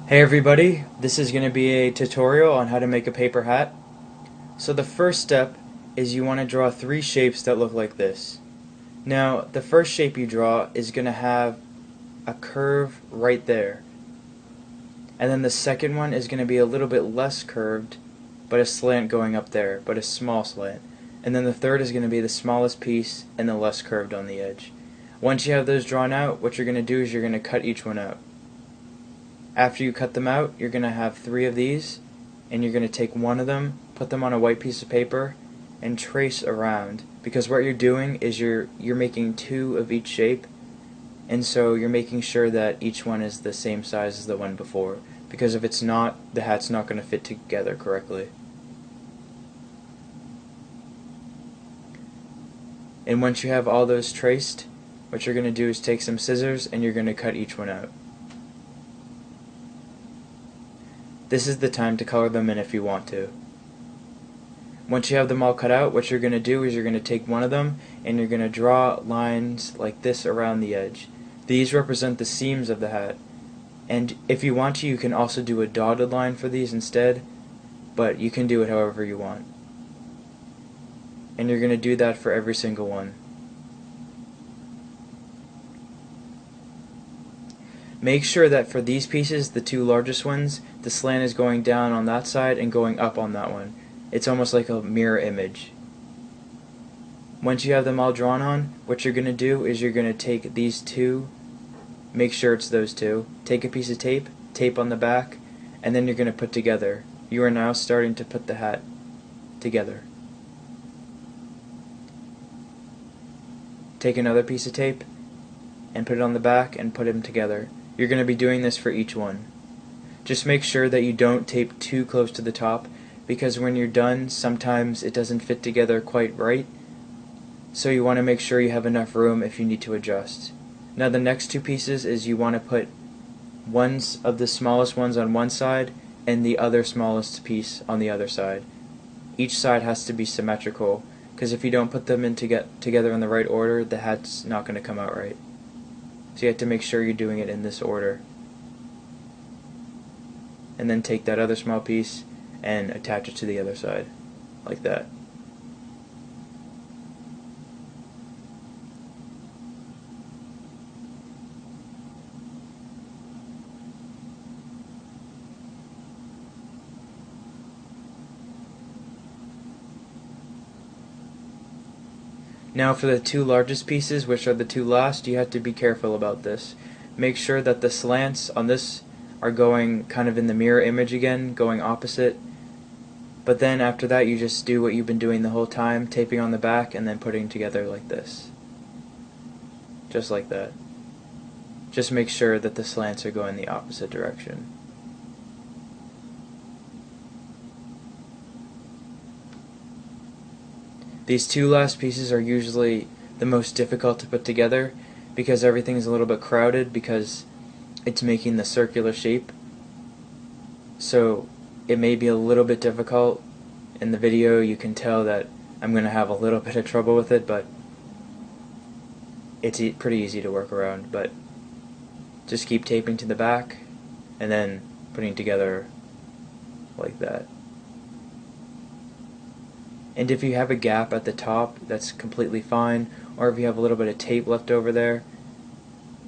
Hey everybody, this is going to be a tutorial on how to make a paper hat. So the first step is you want to draw three shapes that look like this. Now the first shape you draw is going to have a curve right there. And then the second one is going to be a little bit less curved, but a slant going up there, but a small slant. And then the third is going to be the smallest piece and the less curved on the edge. Once you have those drawn out, what you're going to do is you're going to cut each one out. After you cut them out, you're going to have three of these, and you're going to take one of them, put them on a white piece of paper, and trace around. Because what you're doing is you're making two of each shape, and so you're making sure that each one is the same size as the one before. Because if it's not, the hat's not going to fit together correctly. And once you have all those traced, what you're going to do is take some scissors and you're going to cut each one out. This is the time to color them in if you want to. Once you have them all cut out, what you're going to do is you're going to take one of them and you're going to draw lines like this around the edge. These represent the seams of the hat. And if you want to, you can also do a dotted line for these instead, but you can do it however you want. And you're going to do that for every single one. Make sure that for these pieces, the two largest ones, the slant is going down on that side and going up on that one. It's almost like a mirror image. Once you have them all drawn on, what you're going to do is you're going to take these two, make sure it's those two, take a piece of tape, tape on the back, and then you're going to put together. You are now starting to put the hat together. Take another piece of tape and put it on the back and put them together. You're going to be doing this for each one. Just make sure that you don't tape too close to the top, because when you're done, sometimes it doesn't fit together quite right. So you want to make sure you have enough room if you need to adjust. Now the next two pieces is you want to put ones of the smallest ones on one side and the other smallest piece on the other side. Each side has to be symmetrical, because if you don't put them together in the right order, the hat's not going to come out right. So you have to make sure you're doing it in this order. And then take that other small piece and attach it to the other side, like that. Now for the two largest pieces, which are the two last, you have to be careful about this. Make sure that the slants on this are going kind of in the mirror image again, going opposite. But then after that you just do what you've been doing the whole time, taping on the back and then putting together like this. Just like that. Just make sure that the slants are going the opposite direction. These two last pieces are usually the most difficult to put together because everything is a little bit crowded because it's making the circular shape. So it may be a little bit difficult. In the video you can tell that I'm going to have a little bit of trouble with it, but it's pretty easy to work around. But just keep taping to the back and then putting together like that. And if you have a gap at the top, that's completely fine. Or if you have a little bit of tape left over there,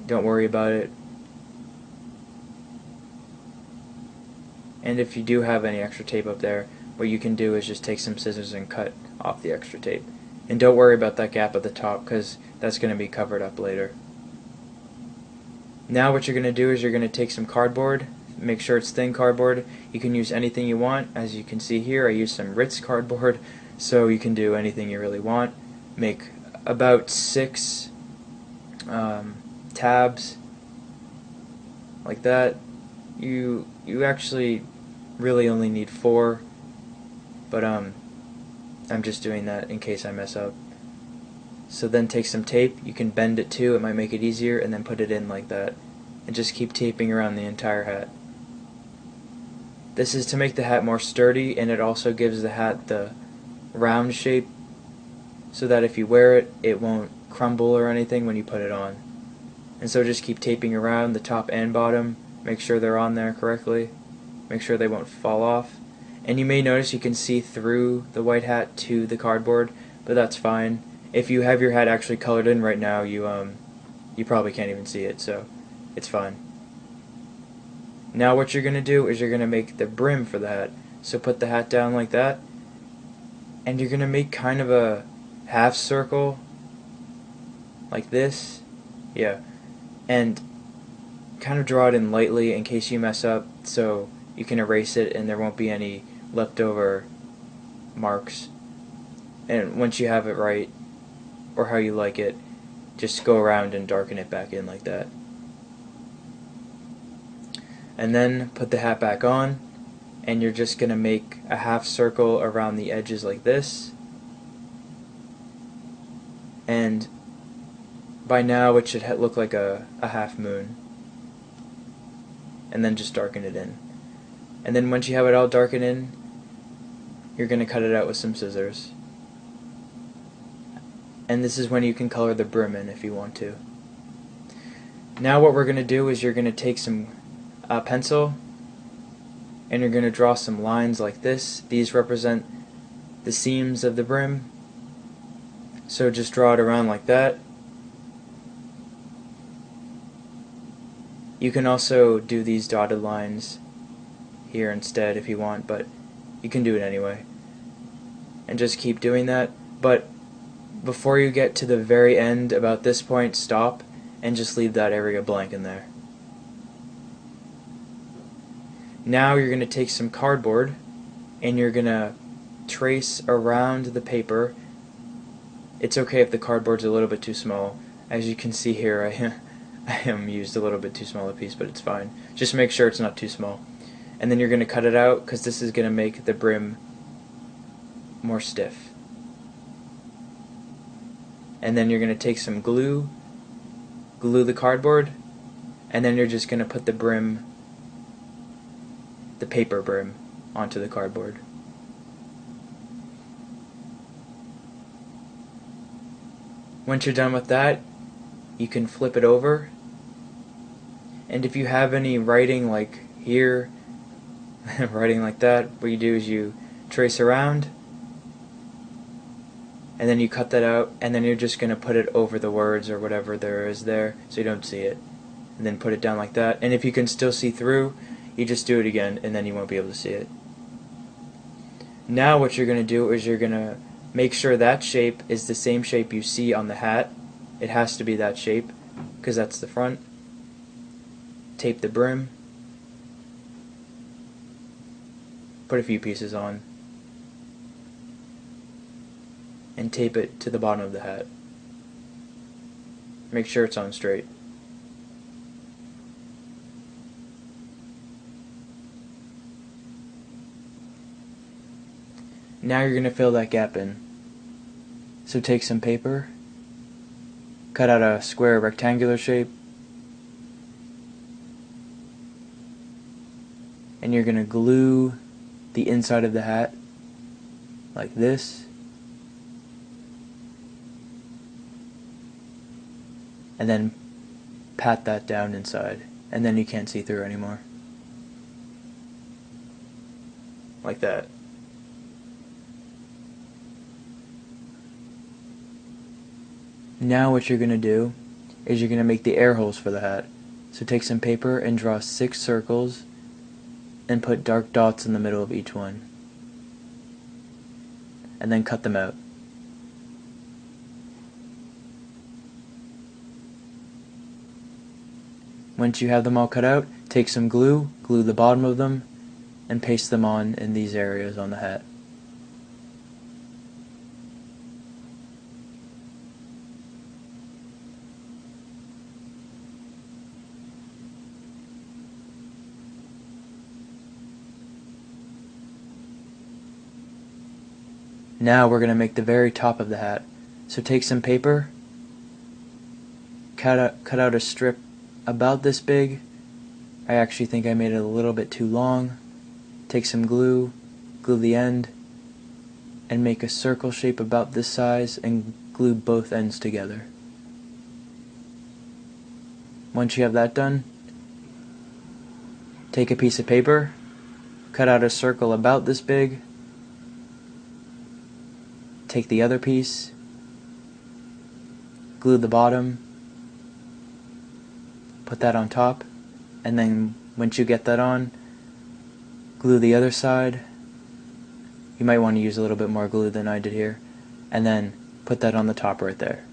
don't worry about it. And if you do have any extra tape up there, what you can do is just take some scissors and cut off the extra tape. And don't worry about that gap at the top, because that's going to be covered up later. Now what you're going to do is you're going to take some cardboard. Make sure it's thin cardboard. You can use anything you want. As you can see here, I used some Ritz cardboard, so you can do anything you really want. Make about 6 tabs like that. You actually really only need 4, but I'm just doing that in case I mess up. So then take some tape, you can bend it too, it might make it easier, and then put it in like that. And just keep taping around the entire hat. This is to make the hat more sturdy, and it also gives the hat the round shape so that if you wear it, it won't crumble or anything when you put it on. And so just keep taping around the top and bottom Make sure they're on there correctly. Make sure they won't fall off. And you may notice you can see through the white hat to the cardboard, but that's fine. If you have your hat actually colored in right now, you probably can't even see it, so it's fine. Now what you're going to do is you're going to make the brim for the hat. So put the hat down like that, and you're going to make kind of a half circle like this. Yeah. And kind of draw it in lightly in case you mess up, so you can erase it and there won't be any leftover marks. And once you have it right, or how you like it, just go around and darken it back in like that. And then put the hat back on, and you're just going to make a half circle around the edges like this. And by now it should look like a half moon. And then just darken it in. And then once you have it all darkened in, you're going to cut it out with some scissors. And this is when you can color the brim in if you want to. Now what we're going to do is you're going to take some pencil, and you're going to draw some lines like this. These represent the seams of the brim. So just draw it around like that. You can also do these dotted lines here instead if you want, but you can do it anyway. And just keep doing that. But before you get to the very end, about this point, stop and just leave that area blank in there. Now you're going to take some cardboard and you're going to trace around the paper. It's okay if the cardboard's a little bit too small. As you can see here, I am used a little bit too small a piece, but it's fine. Just make sure it's not too small. And then you're going to cut it out, because this is going to make the brim more stiff. And then you're going to take some glue the cardboard, and then you're just going to put the brim, the paper brim, onto the cardboard. Once you're done with that, you can flip it over, and if you have any writing like here, writing like that, what you do is you trace around, and then you cut that out, and then you're just going to put it over the words or whatever there is there, so you don't see it, and then put it down like that. And if you can still see through, you just do it again, and then you won't be able to see it. Now what you're going to do is you're going to make sure that shape is the same shape you see on the hat. It has to be that shape, because that's the front. Tape the brim. Put a few pieces on. And tape it to the bottom of the hat. Make sure it's on straight. Now you're going to fill that gap in. So take some paper, cut out a square rectangular shape, and you're going to glue the inside of the hat like this, and then pat that down inside, and then you can't see through anymore. Like that. Now what you're going to do is you're going to make the air holes for the hat. So take some paper and draw 6 circles and put dark dots in the middle of each one. And then cut them out. Once you have them all cut out, take some glue, glue the bottom of them, and paste them on in these areas on the hat. Now we're going to make the very top of the hat. So take some paper, cut out a strip about this big. I actually think I made it a little bit too long. Take some glue, glue the end, and make a circle shape about this size and glue both ends together. Once you have that done, take a piece of paper, cut out a circle about this big, take the other piece, glue the bottom, put that on top, and then once you get that on, glue the other side. You might want to use a little bit more glue than I did here, and then put that on the top right there.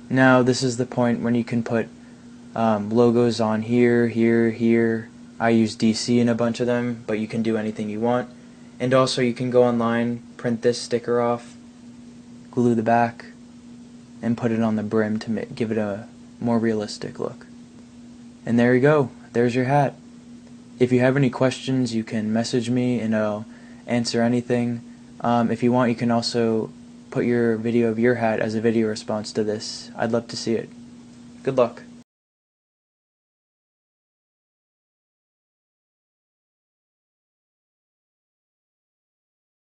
Now this is the point when you can put logos on here, here, here. I use DC in a bunch of them, but you can do anything you want. And also you can go online, print this sticker off, glue the back, and put it on the brim to give it a more realistic look. And there you go. There's your hat. If you have any questions, you can message me and I'll answer anything. If you want, you can also put your video of your hat as a video response to this. I'd love to see it. Good luck.